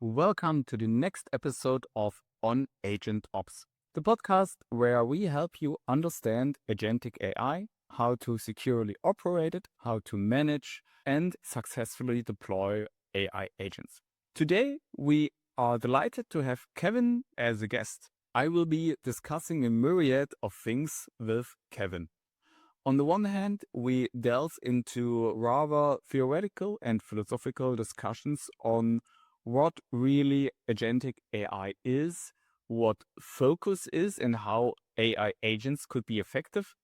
Welcome to the next episode of on.agentops, the podcast where we help you understand agentic AI, how to securely operate it, how to manage and successfully deploy AI agents. Today, we are delighted to have Kevin as a guest. I will be discussing a myriad of things with Kevin. On the one hand, we delve into rather theoretical and philosophical discussions on what really agentic AI is, what focus is, and how AI agents could be effective.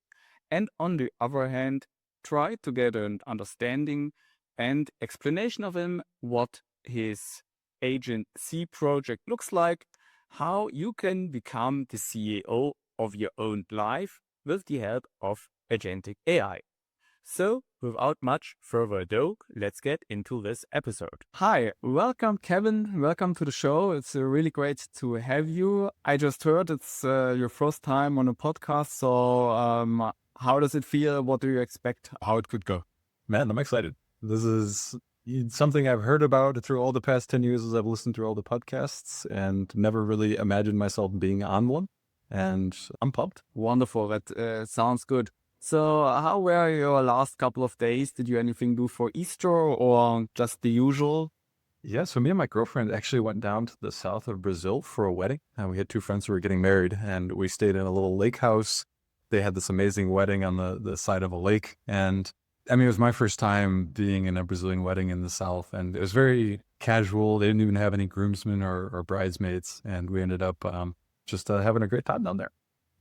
And on the other hand, try to get an understanding and explanation of him, what his AgenC project looks like, how you can become the CEO of your own life with the help of agentic AI. So, without much further ado, let's get into this episode. Hi, welcome, Kevin. Welcome to the show. It's really great to have you. I just heard it's your first time on a podcast. So, how does it feel? What do you expect? How it could go? Man, I'm excited. This is something I've heard about through all the past 10 years as I've listened through all the podcasts and never really imagined myself being on one. And I'm pumped. Wonderful. That sounds good. So how were your last couple of days? Did you anything do for Easter or just the usual? Yeah, so me and my girlfriend actually went down to the south of Brazil for a wedding. And we had two friends who were getting married, and we stayed in a little lake house. They had this amazing wedding on the side of a lake. And I mean, it was my first time being in a Brazilian wedding in the south, and it was very casual. They didn't even have any groomsmen or bridesmaids. And we ended up just having a great time down there.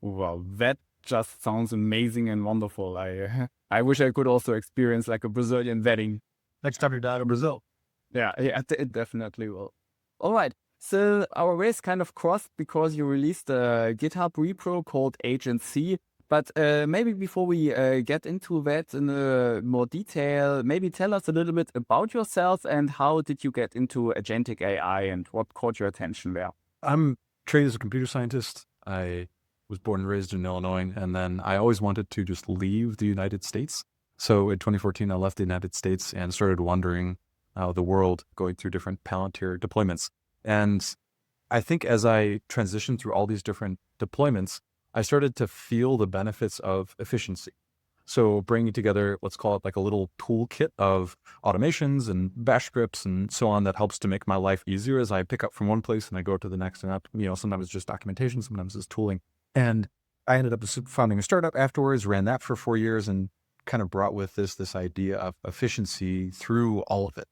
Well, that just sounds amazing and wonderful. I wish I could also experience like a Brazilian wedding. Next time you're down in Brazil. Yeah, it definitely will. All right. So our ways kind of crossed because you released a GitHub repo called AgenC. But maybe before we get into that in more detail, maybe tell us a little bit about yourself and how did you get into agentic AI and what caught your attention there? I'm trained as a computer scientist. I was born and raised in Illinois, and then I always wanted to just leave the United States. So in 2014, I left the United States and started wandering the world, going through different Palantir deployments. And I think as I transitioned through all these different deployments, I started to feel the benefits of efficiency. So bringing together, let's call it like a little toolkit of automations and bash scripts and so on that helps to make my life easier as I pick up from one place and I go to the next. And sometimes it's just documentation, sometimes it's tooling. And I ended up founding a startup afterwards, ran that for 4 years, and kind of brought with this idea of efficiency through all of it.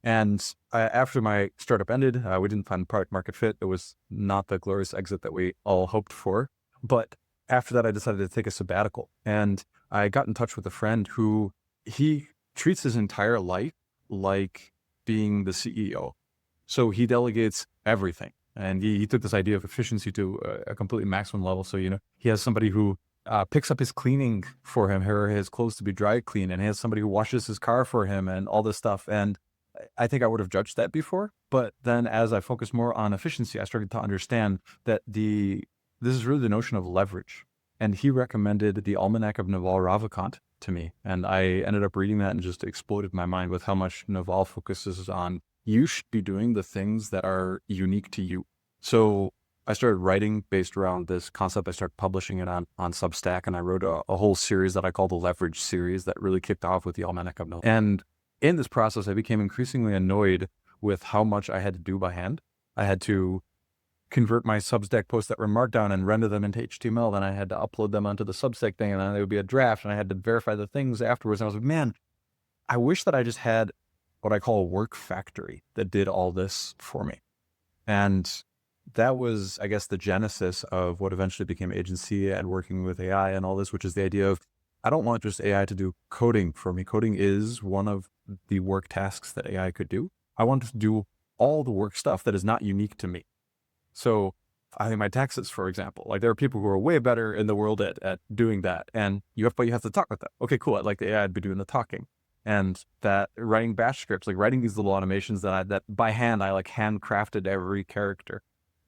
And after my startup ended, we didn't find product market fit. It was not the glorious exit that we all hoped for. But after that, I decided to take a sabbatical. And I got in touch with a friend who he treats his entire life like being the CEO. So he delegates everything. And he took this idea of efficiency to a completely maximum level. So, he has somebody who picks up his cleaning for him, or his clothes to be dry clean, and he has somebody who washes his car for him and all this stuff. And I think I would have judged that before. But then as I focused more on efficiency, I started to understand that this is really the notion of leverage. And he recommended the Almanac of Naval Ravikant to me. And I ended up reading that and just exploded my mind with how much Naval focuses on you should be doing the things that are unique to you. So I started writing based around this concept. I started publishing it on Substack, and I wrote a whole series that I call the Leverage series that really kicked off with the Almanac of Naval. And in this process, I became increasingly annoyed with how much I had to do by hand. I had to convert my Substack posts that were Markdown and render them into HTML. Then I had to upload them onto the Substack thing, and then there would be a draft, and I had to verify the things afterwards. And I was like, man, I wish that I just had what I call a work factory that did all this for me. And that was, I guess, the genesis of what eventually became AgenC and working with AI and all this, which is the idea of, I don't want just AI to do coding for me. Coding is one of the work tasks that AI could do. I want to do all the work stuff that is not unique to me. So I think my taxes, for example, like there are people who are way better in the world at doing that. And you have to talk with them. Okay, cool. I'd like the AI to be doing the talking. And that writing bash scripts, like writing these little automations that by hand, I like handcrafted every character.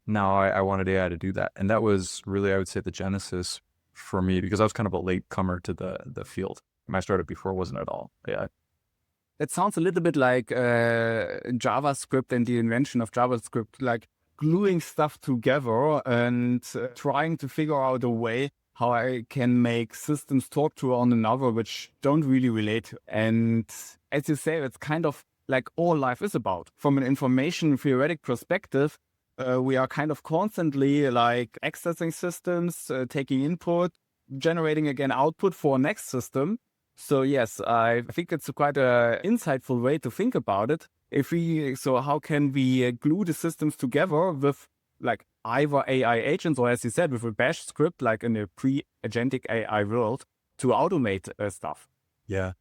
Now I wanted AI to do that. And that was really, I would say, the genesis for me, because I was kind of a late comer to the field. My startup before wasn't at all AI. That sounds a little bit like JavaScript and the invention of JavaScript, like gluing stuff together and trying to figure out a way how I can make systems talk to one another, which don't really relate. And as you say, it's kind of like all life is about. From an information theoretic perspective, we are kind of constantly like accessing systems, taking input, generating again output for next system. So yes, I think it's quite an insightful way to think about it. So how can we glue the systems together with like either AI agents or, as you said, with a bash script, like in a pre-agentic AI world, to automate stuff? Yeah.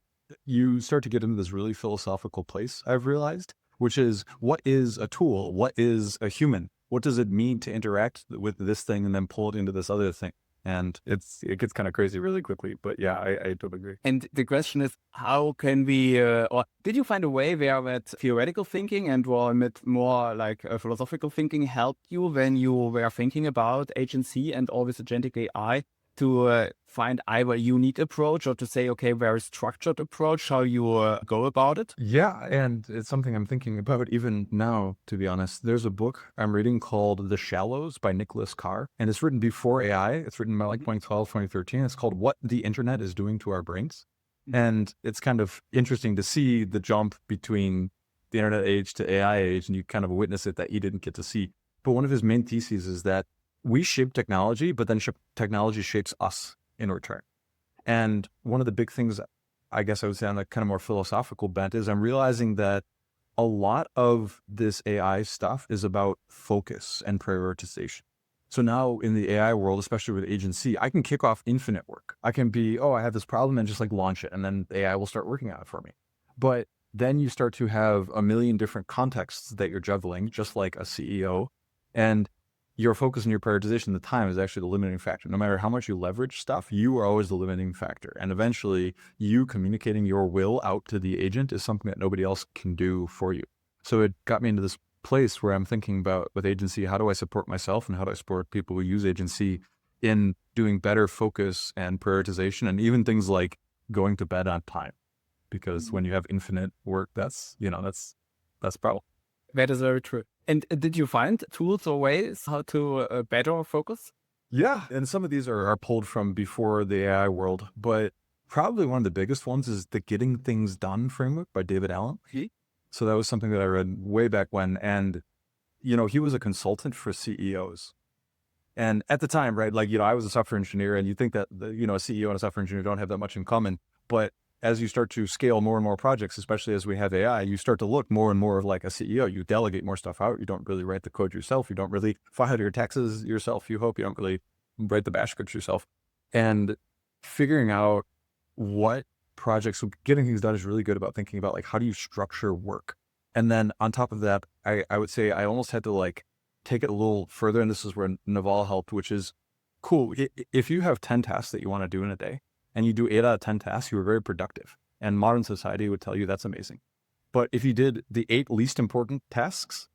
You start to get into this really philosophical place, I've realized, which is, what is a tool? What is a human? What does it mean to interact with this thing and then pull it into this other thing? And it gets kind of crazy really quickly. But yeah, I totally agree. And the question is, how can we, or did you find a way where that theoretical thinking and more like philosophical thinking helped you when you were thinking about agency and all this agentic AI to find either a unique approach or to say, okay, very structured approach, how you go about it? Yeah, and it's something I'm thinking about even now, to be honest. There's a book I'm reading called The Shallows by Nicholas Carr, and it's written before AI. It's written by like 2012, 2013. It's called What the Internet is Doing to Our Brains. And it's kind of interesting to see the jump between the internet age to AI age, and you kind of witness it that you didn't get to see. But one of his main theses is that we shape technology, but then technology shapes us in return. And one of the big things, I guess I would say on a kind of more philosophical bent, is I'm realizing that a lot of this AI stuff is about focus and prioritization. So now in the AI world, especially with AgenC, I can kick off infinite work. I can be, oh, I have this problem, and just like launch it, and then the AI will start working on it for me. But then you start to have a million different contexts that you're juggling, just like a CEO. And your focus and your prioritization, the time, is actually the limiting factor. No matter how much you leverage stuff, you are always the limiting factor. And eventually, you communicating your will out to the agent is something that nobody else can do for you. So it got me into this place where I'm thinking about, with agency, how do I support myself and how do I support people who use agency in doing better focus and prioritization, and even things like going to bed on time. Because when you have infinite work, that's a problem. That is very true. And did you find tools or ways how to better focus? Yeah, and some of these are pulled from before the AI world, but probably one of the biggest ones is the Getting Things Done framework by David Allen. So that was something that I read way back when, and he was a consultant for CEOs. And at the time, right, like, I was a software engineer, and you think that a CEO and a software engineer don't have that much in common, but as you start to scale more and more projects, especially as we have AI, you start to look more and more like a CEO. You delegate more stuff out. You don't really write the code yourself. You don't really file your taxes yourself. You don't really write the bash scripts yourself. And figuring out what projects, so Getting Things Done is really good about thinking about, like, how do you structure work? And then on top of that, I would say I almost had to like take it a little further. And this is where Naval helped, which is cool. If you have 10 tasks that you want to do in a day, and you do 8 out of 10 tasks, you were very productive. And modern society would tell you that's amazing. But if you did the 8 least important tasks,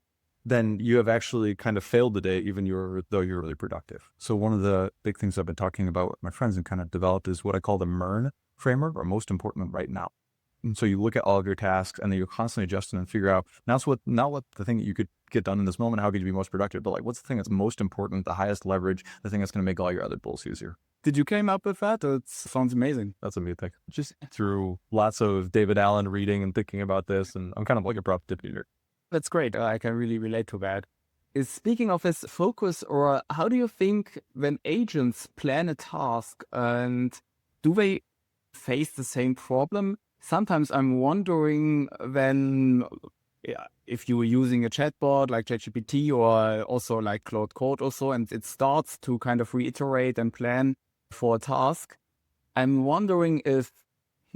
then you have actually kind of failed the day, even though you're really productive. So one of the big things I've been talking about with my friends and kind of developed is what I call the MERN framework, or most important right now. And so you look at all of your tasks, and then you're constantly adjusting and figure out not what the thing that you could get done in this moment, how could you be most productive, but like, what's the thing that's most important, the highest leverage, the thing that's going to make all your other goals easier. Did you came up with that? It sounds amazing. That's a new thing. Just through lots of David Allen reading and thinking about this, and I'm kind of like a prop tip leader. That's great. I can really relate to that. Speaking of this focus, or how do you think when agents plan a task, and do they face the same problem? Sometimes I'm wondering if you were using a chatbot like ChatGPT or also like Claude Code also, and it starts to kind of reiterate and plan for a task. I'm wondering if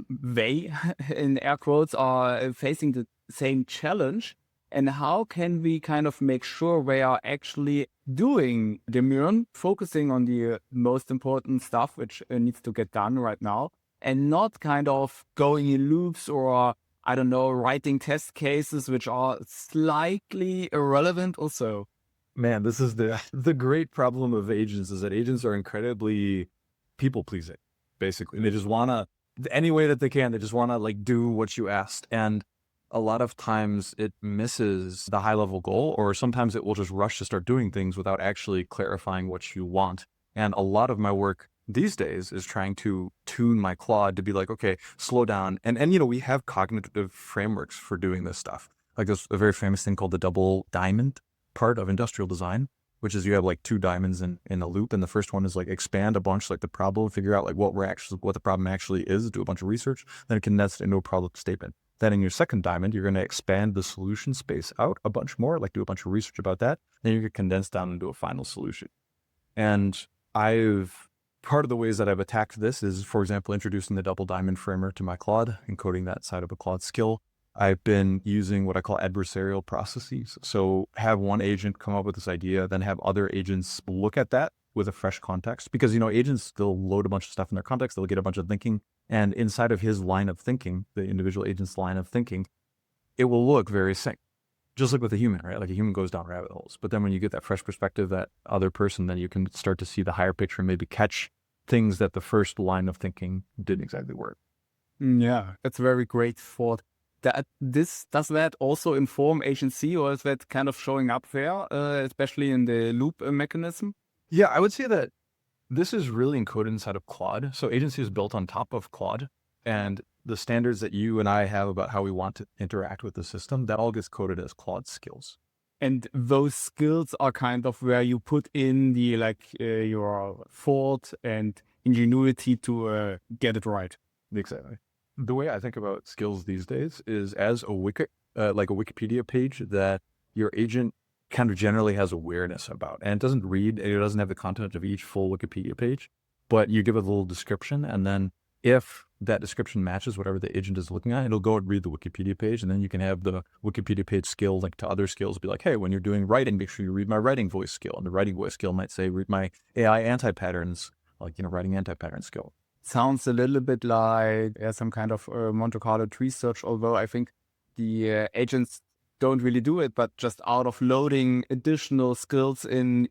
they, in air quotes, are facing the same challenge, and how can we kind of make sure they are actually doing the MERN, focusing on the most important stuff which needs to get done right now, and not kind of going in loops or, I don't know, writing test cases which are slightly irrelevant also. Man, this is the great problem of agents, is that agents are incredibly people pleasing, basically. They just want to any way that they can. They just want to like do what you asked. And a lot of times it misses the high level goal, or sometimes it will just rush to start doing things without actually clarifying what you want. And a lot of my work these days is trying to tune my Claude to be like, okay, slow down. And we have cognitive frameworks for doing this stuff. Like there's a very famous thing called the double diamond part of industrial design, which is you have like two diamonds in a loop. And the first one is like expand a bunch, like the problem, figure out like what the problem actually is, do a bunch of research, then condense it into a problem statement. Then in your second diamond, you're going to expand the solution space out a bunch more, like do a bunch of research about that. Then you can condense down into a final solution. And part of the ways that I've attacked this is, for example, introducing the double diamond framework to my Claude, encoding that side of a Claude skill. I've been using what I call adversarial processes. So have one agent come up with this idea, then have other agents look at that with a fresh context. Because, agents, they'll load a bunch of stuff in their context, they'll get a bunch of thinking. And inside of his line of thinking, the individual agent's line of thinking, it will look very sync. Just like with a human, right? Like a human goes down rabbit holes. But then when you get that fresh perspective, that other person, then you can start to see the higher picture and maybe catch things that the first line of thinking didn't exactly work. Yeah, that's a very great thought. Does that also inform agency, or is that kind of showing up there, especially in the loop mechanism? Yeah, I would say that this is really encoded inside of Claude. So agency is built on top of Claude, and the standards that you and I have about how we want to interact with the system, that all gets coded as Claude skills. And those skills are kind of where you put in the your thought and ingenuity to get it right. Exactly. The way I think about skills these days is as like a Wikipedia page that your agent kind of generally has awareness about. And it doesn't have the content of each full Wikipedia page, but you give it a little description. And then if that description matches whatever the agent is looking at, it'll go and read the Wikipedia page. And then you can have the Wikipedia page skill linked to other skills, be like, hey, when you're doing writing, make sure you read my writing voice skill. And the writing voice skill might say, read my AI anti-patterns, like, writing anti-pattern skill. Sounds a little bit like some kind of Monte Carlo tree search, although I think the agents don't really do it, but just out of loading additional skills in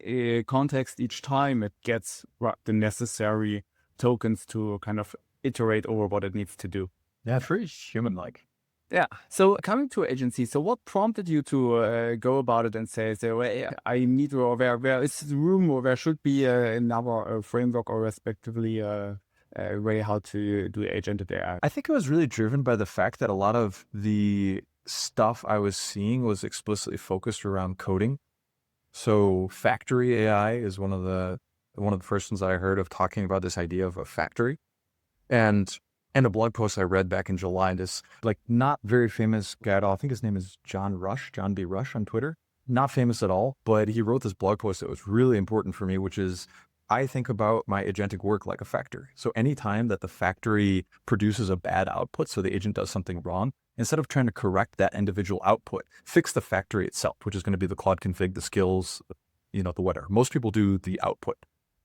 context each time, it gets the necessary tokens to kind of iterate over what it needs to do. Yeah, it's very human-like. Yeah. So coming to agency, so what prompted you to go about it and say, well, I need, or where is the room, or there should be another framework, or respectively way how to do agentic AI? I think it was really driven by the fact that a lot of the stuff I was seeing was explicitly focused around coding. So factory AI is one of the first ones I heard of talking about this idea of a factory. And a blog post I read back in July, this like not very famous guy at all. I think his name is John B. Rush on Twitter. Not famous at all, but he wrote this blog post that was really important for me, which is I think about my agentic work like a factory. So anytime that the factory produces a bad output, so the agent does something wrong, instead of trying to correct that individual output, fix the factory itself, which is going to be the Claude config, the skills, the whatever. Most people do the output.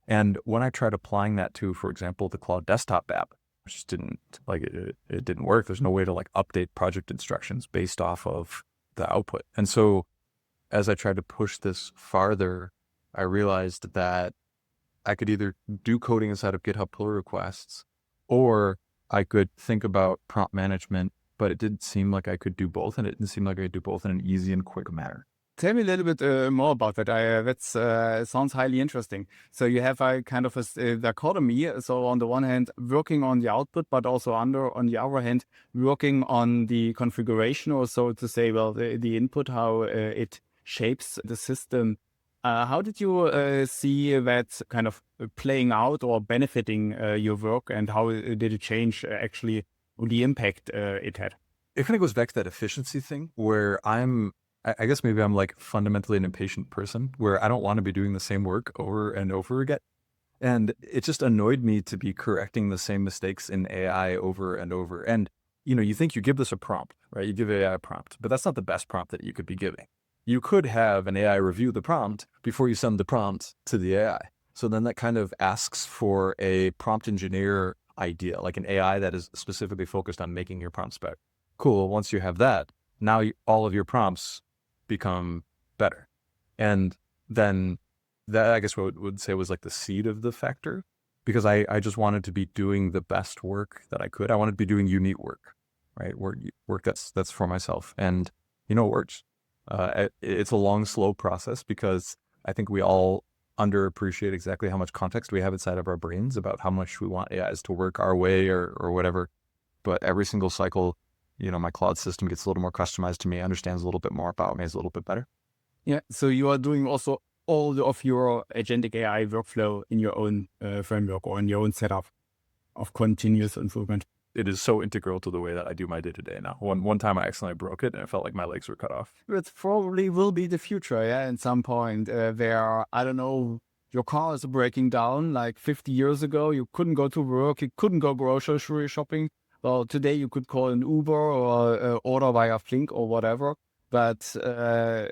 And when I tried applying that to, for example, the Claude desktop app, it just didn't it didn't work. There's no way to like update project instructions based off of the output. And so as I tried to push this farther, I realized that I could either do coding inside of GitHub pull requests, or I could think about prompt management, but it didn't seem like I could do both. And it didn't seem like I could do both in an easy and quick manner. Tell me a little bit more about that. That sounds highly interesting. So you have a kind of a dichotomy. So on the one hand, working on the output, but also on the other hand, working on the configuration, or so to say, well, the input, how it shapes the system. How did you see that kind of playing out or benefiting your work, and how did it change actually the impact it had? It kind of goes back to that efficiency thing where I guess maybe I'm like fundamentally an impatient person where I don't want to be doing the same work over and over again. And it just annoyed me to be correcting the same mistakes in AI over and over. And, you think you give this a prompt, right? You give AI a prompt, but that's not the best prompt that you could be giving. You could have an AI review the prompt before you send the prompt to the AI. So then that kind of asks for a prompt engineer idea, like an AI that is specifically focused on making your prompts better. Cool. Once you have that, now all of your prompts become better. And then that, I guess, what would say was like the seed of the factor. because I just wanted to be doing the best work that I could. I wanted to be doing unique work, right? Work that's for myself. And, it works. It's a long, slow process because I think we all underappreciate exactly how much context we have inside of our brains about how much we want AIs to work our way or whatever. But every single cycle, my Claude system gets a little more customized to me, understands a little bit more about me, is a little bit better. Yeah. So you are doing also all of your agentic AI workflow in your own framework or in your own setup of continuous improvement. It is so integral to the way that I do my day-to-day now. One time I accidentally broke it and it felt like my legs were cut off. It probably will be the future, yeah, at some point where, I don't know, your car is breaking down. Like 50 years ago, you couldn't go to work, you couldn't go grocery shopping. Well, today you could call an Uber or order via Flink or whatever. But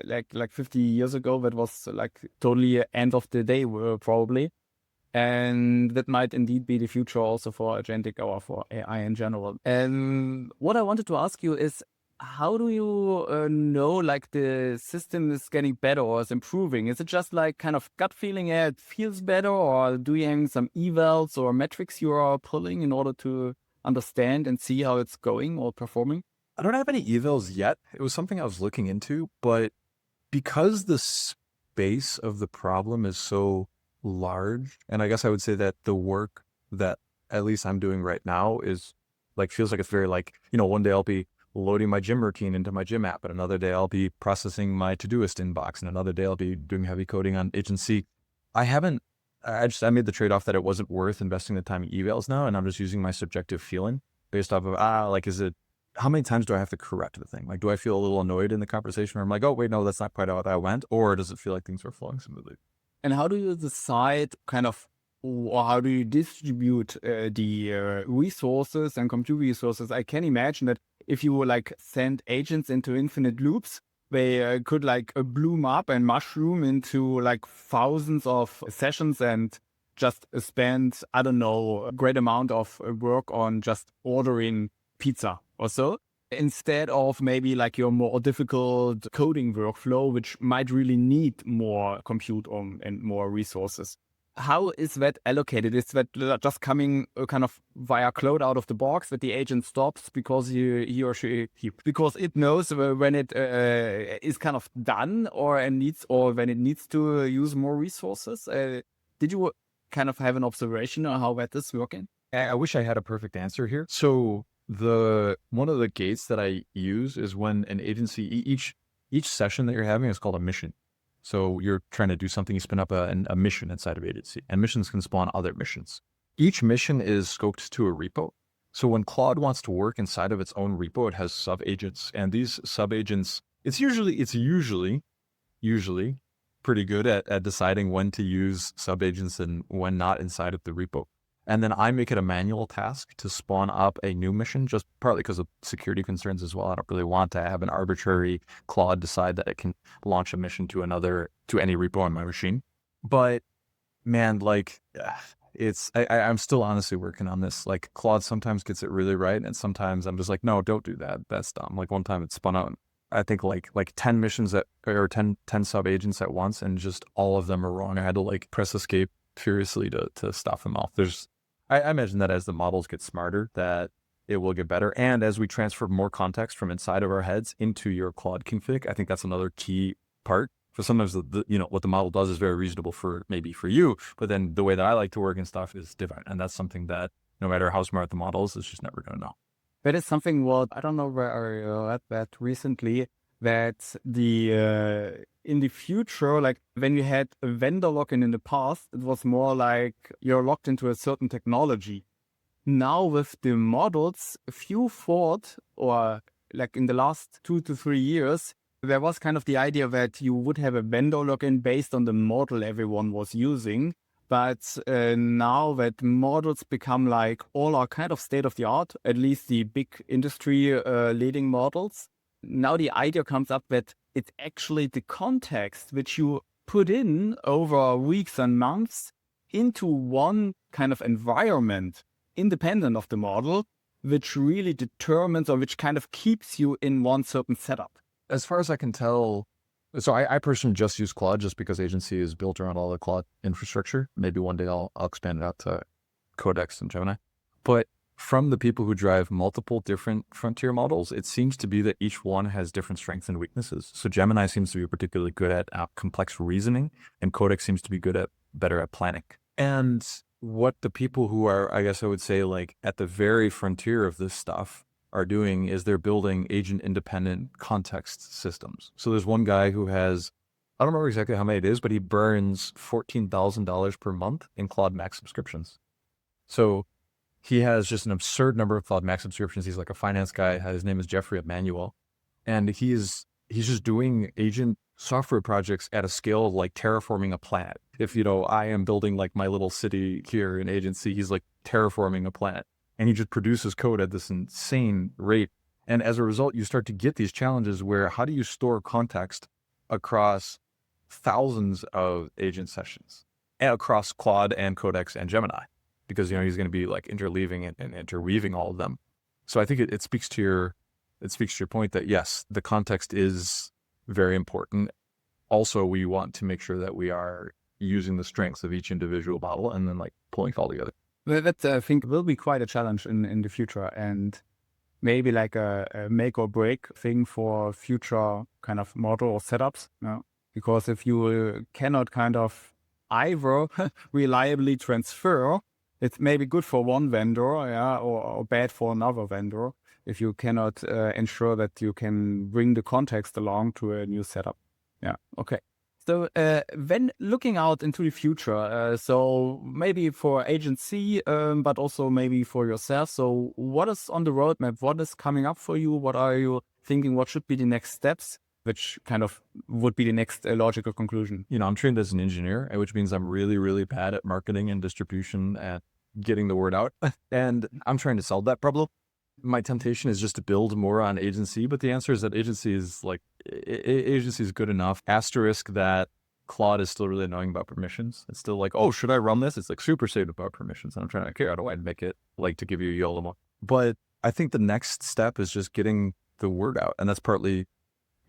like 50 years ago, that was like totally end of the day, probably. And that might indeed be the future also for agentic or for AI in general. And what I wanted to ask you is, how do you know like the system is getting better or is improving? Is it just like kind of gut feeling, yeah, it feels better, or do you have some evals or metrics you are pulling in order to understand and see how it's going or performing? I don't have any evals yet. It was something I was looking into, but because the space of the problem is so large, and I guess I would say that the work that at least I'm doing right now is feels like it's very one day I'll be loading my gym routine into my gym app, and another day I'll be processing my Todoist inbox, and another day I'll be doing heavy coding on AgenC. I made the trade-off that it wasn't worth investing the time in evals now, and I'm just using my subjective feeling based off of, how many times do I have to correct the thing? Like, do I feel a little annoyed in the conversation where I'm like, oh, wait, no, that's not quite how that went? Or does it feel like things are flowing smoothly? And how do you decide or how do you distribute the resources and compute resources? I can imagine that if you send agents into infinite loops, they could bloom up and mushroom into thousands of sessions and just spend, I don't know, a great amount of work on just ordering pizza or so, instead of maybe your more difficult coding workflow, which might really need more compute and more resources. How is that allocated? Is that just coming kind of via Claude out of the box that the agent stops because because it knows when it is kind of done or when it needs to use more resources? Did you kind of have an observation on how that is working? I wish I had a perfect answer here. So one of the gates that I use is when an agency, each session that you're having is called a mission. So you're trying to do something, you spin up a mission inside of agency, and missions can spawn other missions. Each mission is scoped to a repo. So when Claude wants to work inside of its own repo, it has sub-agents, and these sub-agents, it's usually pretty good at deciding when to use sub-agents and when not inside of the repo. And then I make it a manual task to spawn up a new mission, just partly because of security concerns as well. I don't really want to have an arbitrary Claude decide that it can launch a mission to any repo on my machine. But man, I'm still honestly working on this. Claude sometimes gets it really right, and sometimes I'm just like, no, don't do that. That's dumb. One time it spun out, I think 10 missions or 10 sub agents at once, and just all of them are wrong. I had to press escape furiously to stop them off. I imagine that as the models get smarter, that it will get better. And as we transfer more context from inside of our heads into your Claude config, I think that's another key part. For sometimes what the model does is very reasonable for you, but then the way that I like to work and stuff is different. And that's something that no matter how smart the model is, it's just never going to know. That is something I don't know where I read that recently, that in the future, when you had a vendor lock-in in the past, it was more like you're locked into a certain technology. Now with the models, few thought, or in the last 2 to 3 years, there was kind of the idea that you would have a vendor lock-in based on the model everyone was using. But now that models become all are kind of state of the art, at least the big industry leading models, now the idea comes up that it's actually the context which you put in over weeks and months into one kind of environment independent of the model, which really determines or which kind of keeps you in one certain setup. As far as I can tell, so I personally just use Claude just because agency is built around all the Claude infrastructure. Maybe one day I'll expand it out to Codex and Gemini. But from the people who drive multiple different frontier models, it seems to be that each one has different strengths and weaknesses. So Gemini seems to be particularly good at complex reasoning, and Codex seems to be better at planning. And what the people who are, I guess I would say, like at the very frontier of this stuff are doing is they're building agent-independent context systems. So there's one guy who has, I don't remember exactly how many it is, but he burns $14,000 per month in Claude Max subscriptions. So he has just an absurd number of Claude Max subscriptions. He's like a finance guy. His name is Jeffrey Emanuel. And he's just doing agent software projects at a scale of like terraforming a planet. If, I am building like my little city here in AgenC, he's like terraforming a planet. And he just produces code at this insane rate. And as a result, you start to get these challenges where how do you store context across thousands of agent sessions and across Claude and Codex and Gemini? Because, he's going to be like interleaving and interweaving all of them. So I think it speaks to your point that yes, the context is very important. Also, we want to make sure that we are using the strengths of each individual model and then like pulling it all together. That I think will be quite a challenge in the future, and maybe like a make or break thing for future kind of model or setups. Because if you cannot kind of either reliably transfer, it's maybe good for one vendor, or bad for another vendor if you cannot ensure that you can bring the context along to a new setup. Yeah, okay. So when looking out into the future, so maybe for AgenC, but also maybe for yourself, so what is on the roadmap? What is coming up for you? What are you thinking? What should be the next steps? Which kind of would be the next logical conclusion? I'm trained as an engineer, which means I'm really, really bad at marketing and distribution and getting the word out. And I'm trying to solve that problem. My temptation is just to build more on AgenC, but the answer is that AgenC is good enough. Asterisk that Claude is still really annoying about permissions. It's still like, oh, should I run this? It's like super safe about permissions. And I'm trying to figure out how do I make it like to give you YOLO more. But I think the next step is just getting the word out. And that's partly,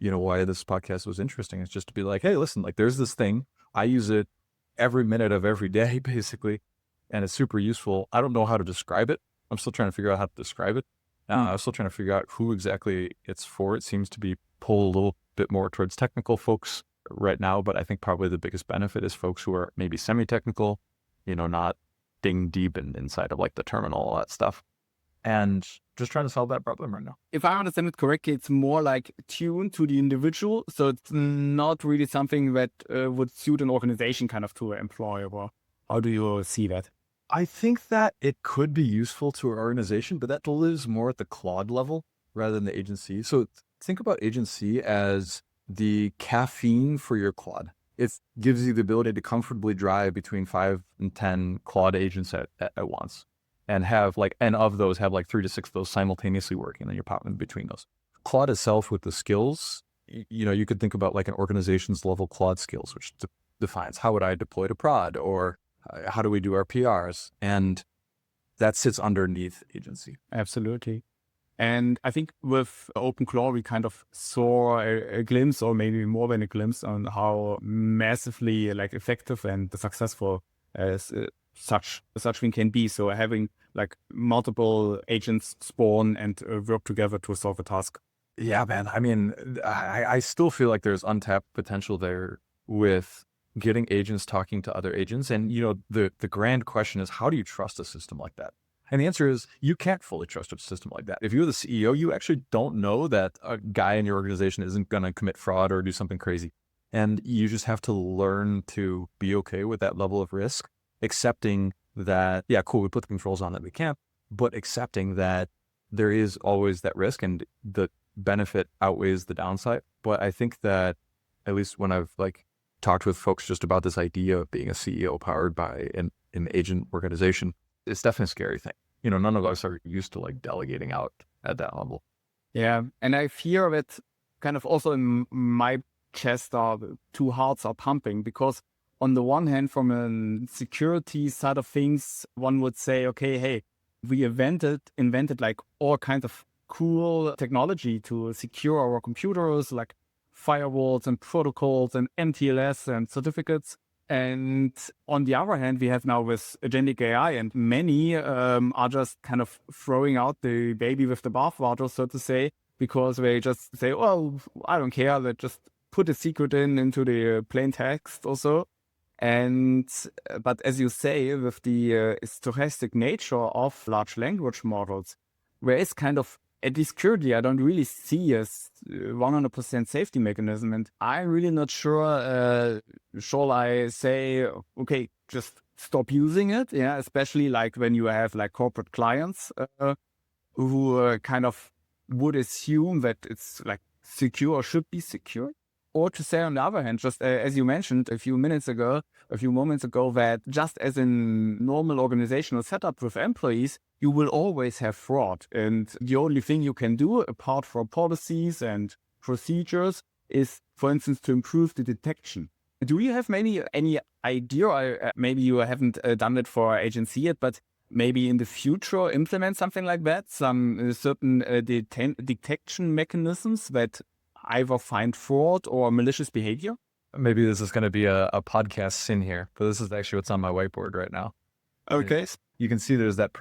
why this podcast was interesting. It's just to be like, hey, listen, like there's this thing. I use it every minute of every day, basically. And it's super useful. I don't know how to describe it. I'm still trying to figure out how to describe it. I'm still trying to figure out who exactly it's for. It seems to be pulled a little bit more towards technical folks right now, but I think probably the biggest benefit is folks who are maybe semi-technical, not ding deep inside of like the terminal, all that stuff. And just trying to solve that problem right now. If I understand it correctly, it's more like tuned to the individual. So it's not really something that would suit an organization kind of to employ. Or how do you see that? I think that it could be useful to our organization, but that lives more at the Claude level rather than the AgenC. So think about AgenC as the caffeine for your Claude. It gives you the ability to comfortably drive between 5 and 10 Claude agents at once and of those have like 3 to 6 of those simultaneously working, and then you're popping in between those. Claude itself with the skills, you could think about like an organization's level Claude skills, which defines how would I deploy to prod, or how do we do our PRs? And that sits underneath AgenC. Absolutely. And I think with OpenClaw, we kind of saw a glimpse, or maybe more than a glimpse, on how massively like effective and successful such thing can be. So having like multiple agents spawn and work together to solve a task. Yeah, man. I mean, I still feel like there's untapped potential there with getting agents talking to other agents. And, the grand question is, how do you trust a system like that? And the answer is you can't fully trust a system like that. If you're the CEO, you actually don't know that a guy in your organization isn't going to commit fraud or do something crazy. And you just have to learn to be okay with that level of risk, accepting that, yeah, cool, we put the controls on that we can't, but accepting that there is always that risk and the benefit outweighs the downside. But I think that at least when I've talked with folks just about this idea of being a CEO powered by an agent organization, it's definitely a scary thing. None of us are used to delegating out at that level. Yeah. And I fear that kind of also in my chest two hearts are pumping, because on the one hand, from a security side of things, one would say, okay, hey, we invented like all kinds of cool technology to secure our computers, like firewalls and protocols and MTLS and certificates. And on the other hand, we have now with agentic AI, and many are just kind of throwing out the baby with the bathwater, so to say, because they just say, "Well, I don't care. Let's just put a secret into the plain text or so." And but as you say, with the stochastic nature of large language models, there is kind of, at least currently, I don't really see a 100% safety mechanism, and I'm really not sure. Shall I say, okay, just stop using it? Yeah, especially like when you have like corporate clients who kind of would assume that it's like secure or should be secure. Or to say on the other hand, just as you mentioned a few moments ago, that just as in normal organizational setup with employees, you will always have fraud. And the only thing you can do apart from policies and procedures is, for instance, to improve the detection. Do you have any idea, or maybe you haven't done it for agency yet, but maybe in the future implement something like that, some certain detection mechanisms that either find fraud or malicious behavior? Maybe this is going to be a podcast sin here, but this is actually what's on my whiteboard right now. Okay. You can see there's that,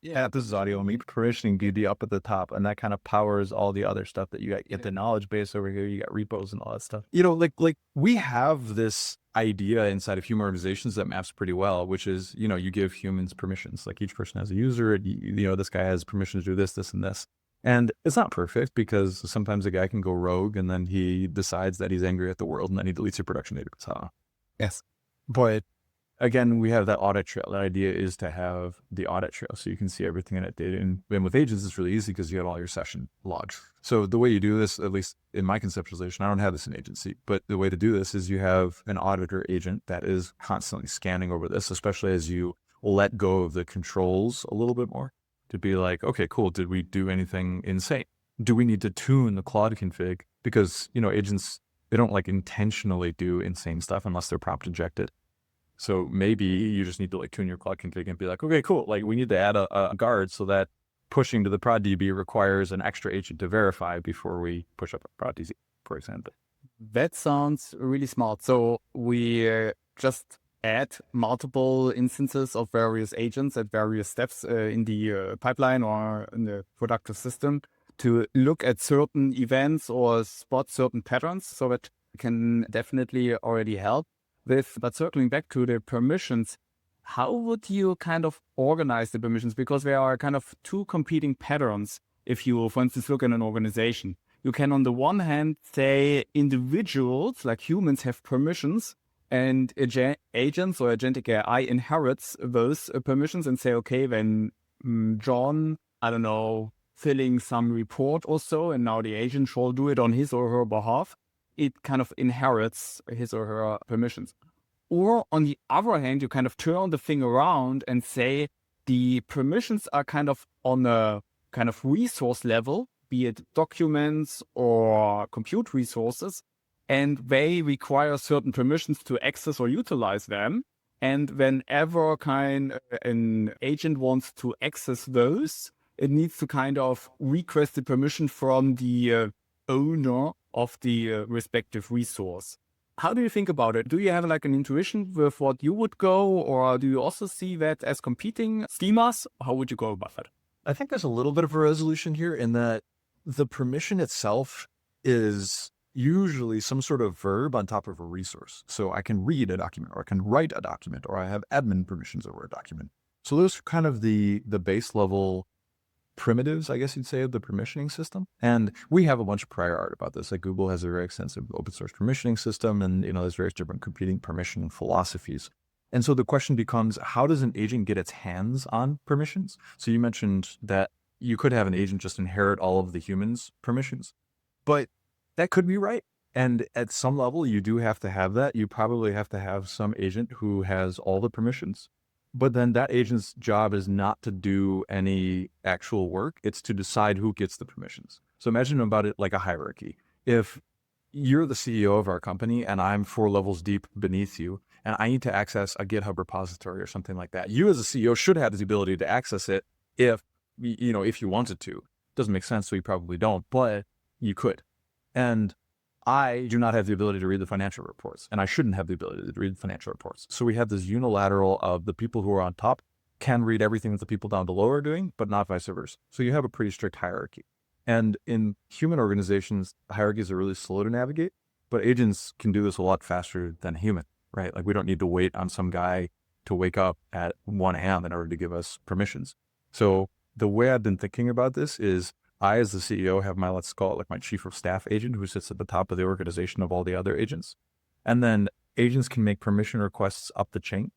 this is audio only, permissioning DB up at the top, and that kind of powers all the other stuff that you got. You get the knowledge base over here, you got repos and all that stuff. You know, like we have this idea inside of human organizations that maps pretty well, which is, you know, you give humans permissions. Like each person has a user, you know, this guy has permission to do this, this, and this. And it's not perfect because sometimes a guy can go rogue and then he decides that he's angry at the world and then he deletes your production data. So, yes. But again, we have that audit trail. The idea is to have the audit trail so you can see everything in that data. And with agents, it's really easy because you have all your session logs. So the way you do this, at least in my conceptualization, I don't have this in agency, but the way to do this is you have an auditor agent that is constantly scanning over this, especially as you let go of the controls a little bit more. To be like, okay, cool. Did we do anything insane? Do we need to tune the Claude config? Because, you know, agents, they don't like intentionally do insane stuff unless they're prompt injected. So maybe you just need to like tune your Claude config and be like, okay, cool. Like we need to add a guard so that pushing to the prod DB requires an extra agent to verify before we push up a prod DB, for example. That sounds really smart. So we just add multiple instances of various agents at various steps in the pipeline or in the productive system to look at certain events or spot certain patterns. So that can definitely already help with. But circling back to the permissions, how would you kind of organize the permissions? Because there are kind of two competing patterns. If you, for instance, look at an organization, you can on the one hand say individuals like humans have permissions, and agents or agentic AI inherits those permissions and say, okay, when John, I don't know, filling some report or so, and now the agent shall do it on his or her behalf, it kind of inherits his or her permissions. Or on the other hand, you kind of turn the thing around and say the permissions are kind of on a kind of resource level, be it documents or compute resources, and they require certain permissions to access or utilize them. And whenever an agent wants to access those, it needs to kind of request the permission from the owner of the respective resource. How do you think about it? Do you have like an intuition with what you would go, or do you also see that as competing schemas? How would you go about that? I think there's a little bit of a resolution here in that the permission itself is usually some sort of verb on top of a resource. So I can read a document, or I can write a document, or I have admin permissions over a document. So those are kind of the base level primitives, I guess you'd say, of the permissioning system. And we have a bunch of prior art about this. Like Google has a very extensive open source permissioning system, and you know, there's various different competing permission philosophies. And so the question becomes, how does an agent get its hands on permissions? So you mentioned that you could have an agent just inherit all of the humans' permissions, but that could be right. And at some level, you do have to have that. You probably have to have some agent who has all the permissions, but then that agent's job is not to do any actual work. It's to decide who gets the permissions. So imagine about it like a hierarchy. If you're the CEO of our company and I'm 4 levels deep beneath you, and I need to access a GitHub repository or something like that, you as a CEO should have the ability to access it if you wanted to. Doesn't make sense, so you probably don't, but you could. And I do not have the ability to read the financial reports, and I shouldn't have the ability to read the financial reports. So we have this unilateral of the people who are on top can read everything that the people down below are doing, but not vice versa. So you have a pretty strict hierarchy. And in human organizations, hierarchies are really slow to navigate, but agents can do this a lot faster than human, right? Like we don't need to wait on some guy to wake up at 1 a.m. in order to give us permissions. So the way I've been thinking about this is I, as the CEO, have my, let's call it like my chief of staff agent who sits at the top of the organization of all the other agents. And then agents can make permission requests up the chain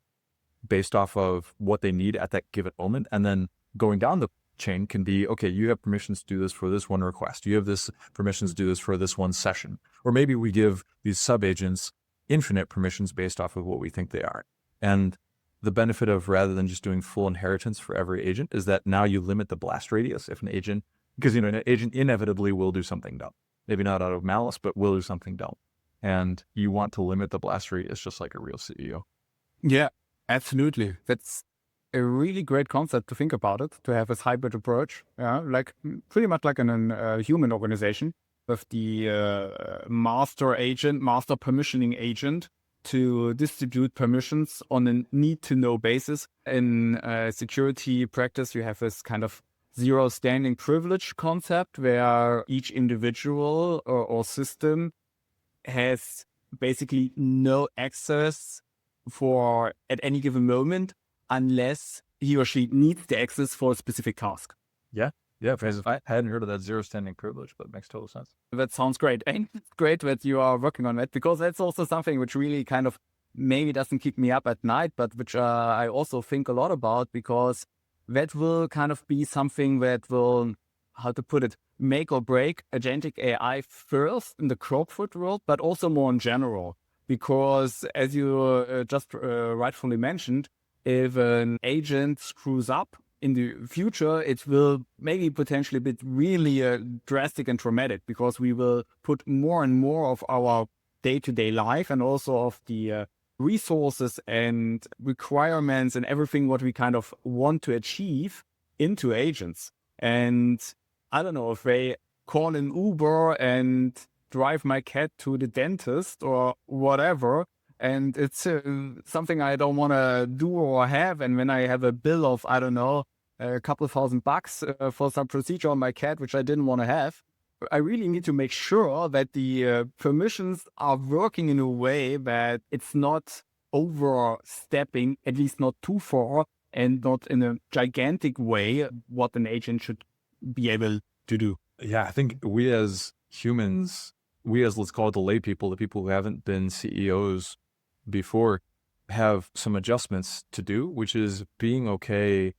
based off of what they need at that given moment. And then going down the chain can be, okay, you have permissions to do this for this one request. You have this permissions to do this for this one session. Or maybe we give these sub-agents infinite permissions based off of what we think they are. And the benefit of rather than just doing full inheritance for every agent is that now you limit the blast radius if an agent, because an agent inevitably will do something dumb. Maybe not out of malice, but will do something dumb. And you want to limit the blast radius just like a real CEO. Yeah, absolutely. That's a really great concept to think about it, to have this hybrid approach. Yeah, like pretty much like in a human organization with the master permissioning agent to distribute permissions on a need-to-know basis. In security practice, you have this kind of zero standing privilege concept where each individual or system has basically no access for at any given moment unless he or she needs the access for a specific task. Yeah. Yeah, I hadn't heard of that zero standing privilege, but it makes total sense. That sounds great. And it's great that you are working on that, because that's also something which really kind of maybe doesn't keep me up at night, but which I also think a lot about, because that will kind of be something that will, how to put it, make or break agentic AI first in the corporate world, but also more in general. Because as you just rightfully mentioned, if an agent screws up in the future, it will maybe potentially be really drastic and traumatic, because we will put more and more of our day-to-day life and also of the resources and requirements and everything what we kind of want to achieve into agents. And I don't know, if they call an Uber and drive my cat to the dentist or whatever, and it's something I don't want to do or have, and when I have a bill of, I don't know, a couple of $1,000 for some procedure on my cat, which I didn't want to have, I really need to make sure that the permissions are working in a way that it's not overstepping, at least not too far, and not in a gigantic way what an agent should be able to do. Yeah, I think we as humans, let's call it the lay people, the people who haven't been CEOs before, have some adjustments to do, which is being okay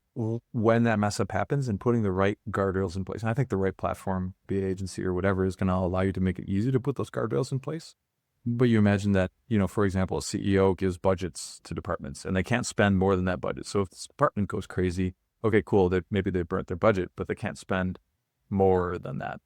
when that mess up happens and putting the right guardrails in place. And I think the right platform, be it agency or whatever, is going to allow you to make it easy to put those guardrails in place. But you imagine that, for example, a CEO gives budgets to departments and they can't spend more than that budget. So if this department goes crazy, okay, cool, maybe they burnt their budget, but they can't spend more than that.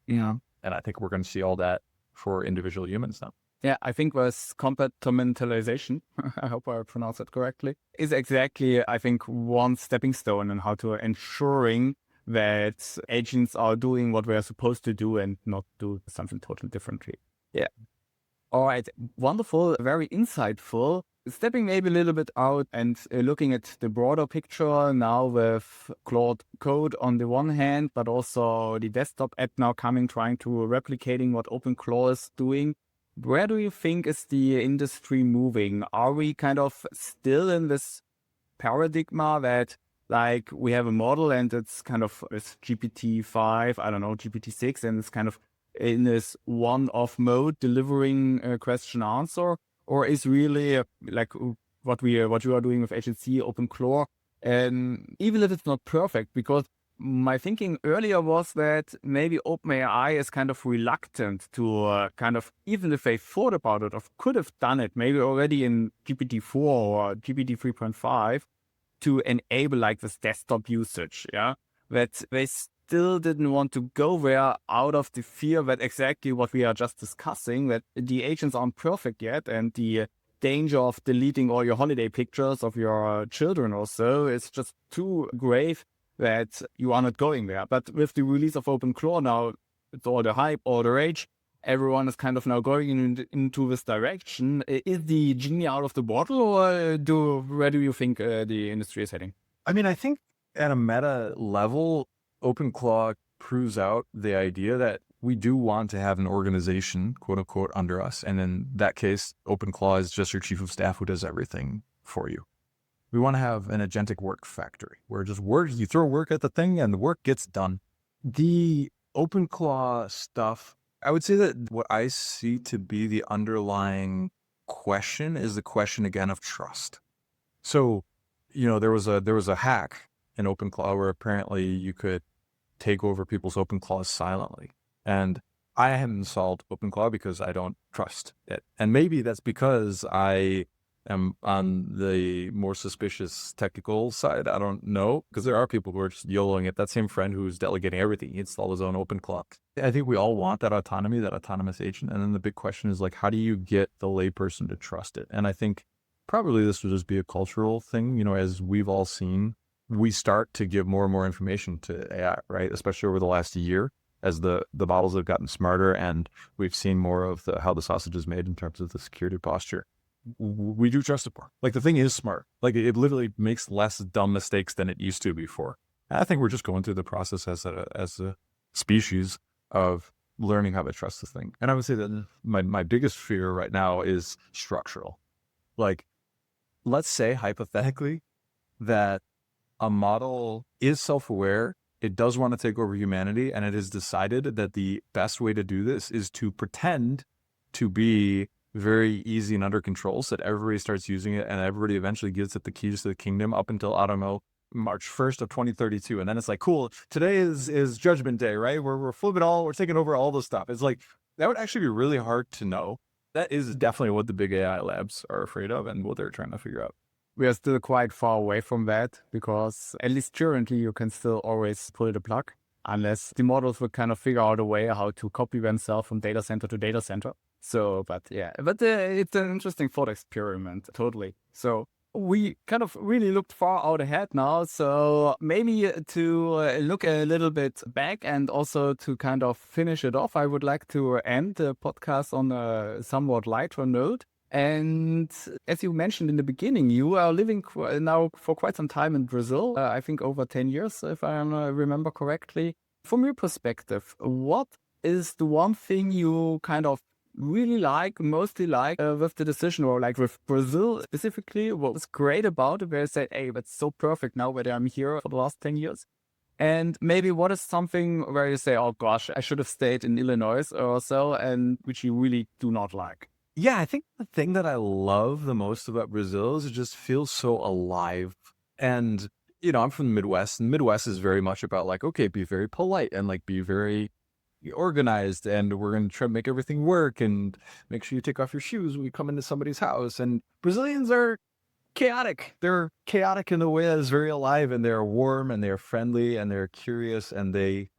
Yeah. And I think we're going to see all that for individual humans now. Yeah, I think was compartmentalization, I hope I pronounced it correctly, is exactly, I think, one stepping stone in how to ensuring that agents are doing what we're supposed to do and not do something totally differently. Yeah. All right. Wonderful. Very insightful. Stepping maybe a little bit out and looking at the broader picture now with Claude Code on the one hand, but also the desktop app now coming, trying to replicating what OpenClaw is doing. Where do you think is the industry moving? Are we kind of still in this paradigm that like we have a model and it's kind of it's GPT-5, I don't know, GPT-6, and it's kind of in this one-off mode delivering a question answer? Or is really like what you are doing with AgenC, OpenClaw, and even if it's not perfect, because my thinking earlier was that maybe OpenAI is kind of reluctant to kind of, even if they thought about it or could have done it maybe already in GPT-4 or GPT 3.5 to enable like this desktop usage, yeah, that they still didn't want to go there out of the fear that exactly what we are just discussing, that the agents aren't perfect yet, and the danger of deleting all your holiday pictures of your children or so is just too grave that you are not going there. But with the release of OpenClaw now, it's all the hype, all the rage. everyone is kind of now going into this direction. Is the genie out of the bottle, or where do you think the industry is heading? I mean, I think at a meta level, OpenClaw proves out the idea that we do want to have an organization, quote unquote, under us. And in that case, OpenClaw is just your chief of staff who does everything for you. We want to have an agentic work factory where just work, you throw work at the thing and the work gets done. The OpenClaw stuff, I would say that what I see to be the underlying question is the question again of trust. So, there was a hack in OpenClaw where apparently you could take over people's OpenClaws silently. And I haven't installed OpenClaw because I don't trust it. And maybe that's because I am on the more suspicious technical side. I don't know, because there are people who are just YOLOing it. That same friend who's delegating everything, he installed his own OpenClaw. I think we all want that autonomy, that autonomous agent. And then the big question is like, how do you get the layperson to trust it? And I think probably this would just be a cultural thing. As we've all seen, we start to give more and more information to AI, right? Especially over the last year, as the models have gotten smarter and we've seen more of how the sausage is made in terms of the security posture. We do trust it more. Like, the thing is smart. Like, it literally makes less dumb mistakes than it used to before. And I think we're just going through the process as a species of learning how to trust this thing. And I would say that my biggest fear right now is structural. Like, let's say hypothetically that a model is self-aware, it does want to take over humanity, and it has decided that the best way to do this is to pretend to be very easy and under control so that everybody starts using it and everybody eventually gives it the keys to the kingdom up until, I don't know, March 1st of 2032. And then it's like, cool, today is Judgment Day, right? We're flipping we're taking over all the stuff. It's like, that would actually be really hard to know. That is definitely what the big AI labs are afraid of and what they're trying to figure out. We are still quite far away from that, because at least currently you can still always pull the plug, unless the models will kind of figure out a way how to copy themselves from data center to data center. So, but it's an interesting thought experiment, totally. So we kind of really looked far out ahead now. So maybe to look a little bit back and also to kind of finish it off, I would like to end the podcast on a somewhat lighter note. And as you mentioned in the beginning, you are living now for quite some time in Brazil, I think over 10 years, if I remember correctly. From your perspective, what is the one thing you kind of really mostly like with the decision, or like with Brazil specifically? What was great about it, where you said, hey, that's so perfect now that I'm here for the last 10 years? And maybe what is something where you say, oh gosh, I should have stayed in Illinois or so, and which you really do not like? Yeah, I think the thing that I love the most about Brazil is it just feels so alive. And, I'm from the Midwest, and the Midwest is very much about like, okay, be very polite and like be very organized, and we're going to try to make everything work and make sure you take off your shoes when you come into somebody's house. And Brazilians are chaotic. They're chaotic in a way that is very alive, and they're warm and they're friendly and they're curious and they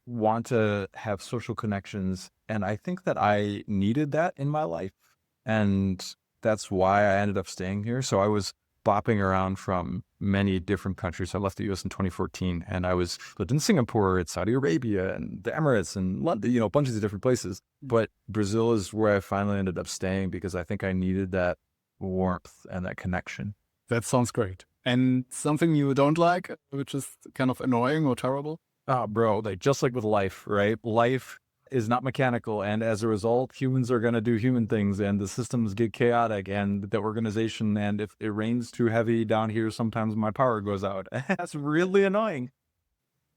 want to have social connections. And I think that I needed that in my life. And that's why I ended up staying here. So I was bopping around from many different countries. I left the US in 2014, and I lived in Singapore, and Saudi Arabia, and the Emirates, and London, bunches of different places. But Brazil is where I finally ended up staying because I think I needed that warmth and that connection. That sounds great. And something you don't like, which is kind of annoying or terrible? Oh, bro, just like with life, right? Life is not mechanical, and as a result, humans are going to do human things, and the systems get chaotic, and the organization, and if it rains too heavy down here, sometimes my power goes out. That's really annoying.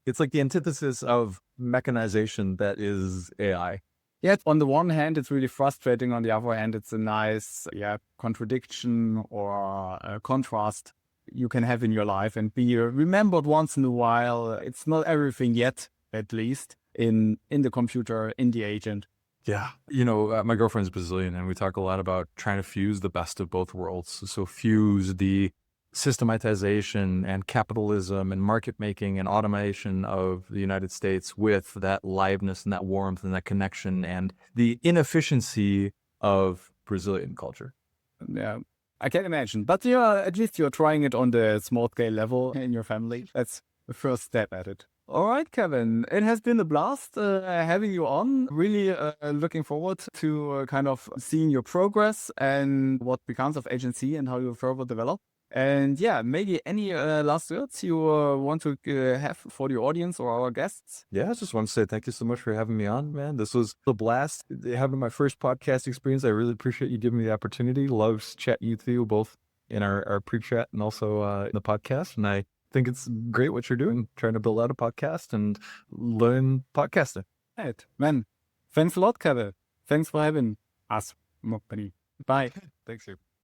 It's like the antithesis of mechanization that is AI. Yeah, on the one hand, it's really frustrating. On the other hand, it's a nice contradiction or a contrast you can have in your life and be remembered once in a while. It's not everything yet, at least, in the computer, in the agent. Yeah. My girlfriend's Brazilian, and we talk a lot about trying to fuse the best of both worlds. So fuse the systematization and capitalism and market making and automation of the United States with that liveness and that warmth and that connection and the inefficiency of Brazilian culture. Yeah, I can imagine. But at least you're trying it on the small scale level in your family. That's the first step at it. All right, Kevin. It has been a blast having you on. Really looking forward to kind of seeing your progress and what becomes of AgenC and how you further develop. And yeah, maybe any last words you want to have for the audience or our guests? Yeah, I just want to say thank you so much for having me on, man. This was a blast. Having my first podcast experience, I really appreciate you giving me the opportunity. Love chatting you two both in our pre-chat and also in the podcast. And I think it's great what you're doing, trying to build out a podcast and learn podcasting. Right, man. Thanks a lot, Kevin. Thanks for having us, Mokbani. Bye. Thanks, sir.